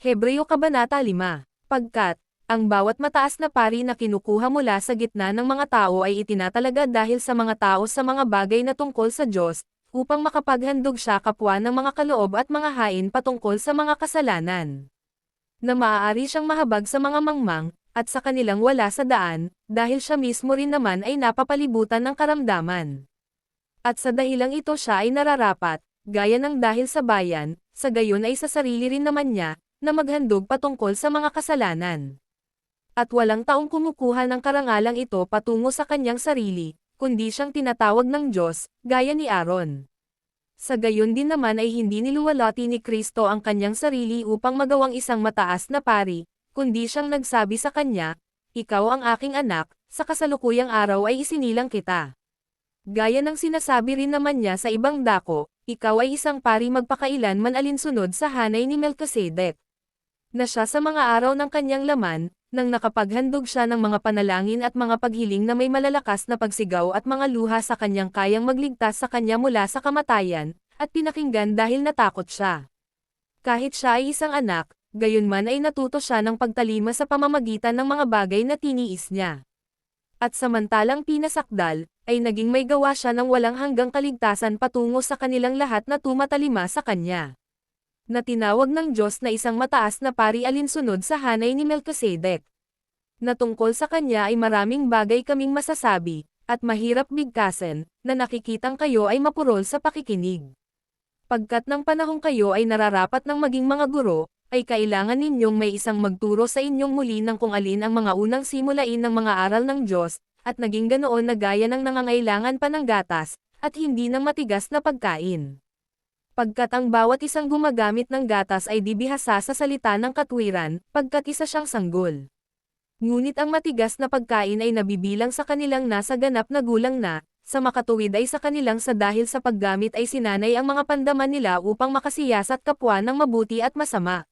Hebreo Kabanata 5. Pagkat, ang bawat mataas na pari na kinukuha mula sa gitna ng mga tao ay itinatalaga dahil sa mga tao sa mga bagay na tungkol sa Diyos, upang makapaghandog siya kapwa ng mga kaloob at mga hain patungkol sa mga kasalanan. Na maaari siyang mahabag sa mga mangmang, at sa kanilang wala sa daan, dahil siya mismo rin naman ay napapalibutan ng karamdaman. At sa dahilang ito siya ay nararapat, gaya ng dahil sa bayan, sa gayon ay sa sarili rin naman niya, na maghandog patungkol sa mga kasalanan. At walang taong kumukuha ng karangalang ito patungo sa kanyang sarili, kundi siyang tinatawag ng Diyos, gaya ni Aaron. Sa gayon din naman ay hindi niluwalhati ni Kristo ang kanyang sarili upang magawang isang mataas na pari, kundi siyang nagsabi sa kanya, "Ikaw ang aking anak, sa kasalukuyang araw ay isinilang kita." Gaya ng sinasabi rin naman niya sa ibang dako, "Ikaw ay isang pari magpakailanman alinsunod sa hanay ni Melchizedek." Na siya sa mga araw ng kanyang laman, nang nakapaghandog siya ng mga panalangin at mga paghiling na may malalakas na pagsigaw at mga luha sa kanyang kayang magligtas sa kanya mula sa kamatayan, at pinakinggan dahil natakot siya. Kahit siya ay isang anak, gayunman ay natuto siya ng pagtalima sa pamamagitan ng mga bagay na tiniis niya. At samantalang pinasakdal, ay naging may gawa siya ng walang hanggang kaligtasan patungo sa kanilang lahat na tumatalima sa kanya. Na tinawag ng Diyos na isang mataas na pari alinsunod sa hanay ni Melchizedek. Na tungkol sa kanya ay maraming bagay kaming masasabi, at mahirap bigkasin, na nakikitang kayo ay mapurol sa pakikinig. Pagkat ng panahong kayo ay nararapat ng maging mga guro, ay kailangan ninyong may isang magturo sa inyong muli ng kung alin ang mga unang simulain ng mga aral ng Diyos, at naging ganoon na gaya ng nangangailangan pa ng gatas, at hindi ng matigas na pagkain. Pagkat ang bawat isang gumagamit ng gatas ay dibihasa sa salita ng katwiran, pagkat isa siyang sanggol. Ngunit ang matigas na pagkain ay nabibilang sa kanilang nasa ganap na gulang na, sa makatuwid ay sa kanilang sa dahil sa paggamit ay sinanay ang mga pandaman nila upang makasiyasat kapwa ng mabuti at masama.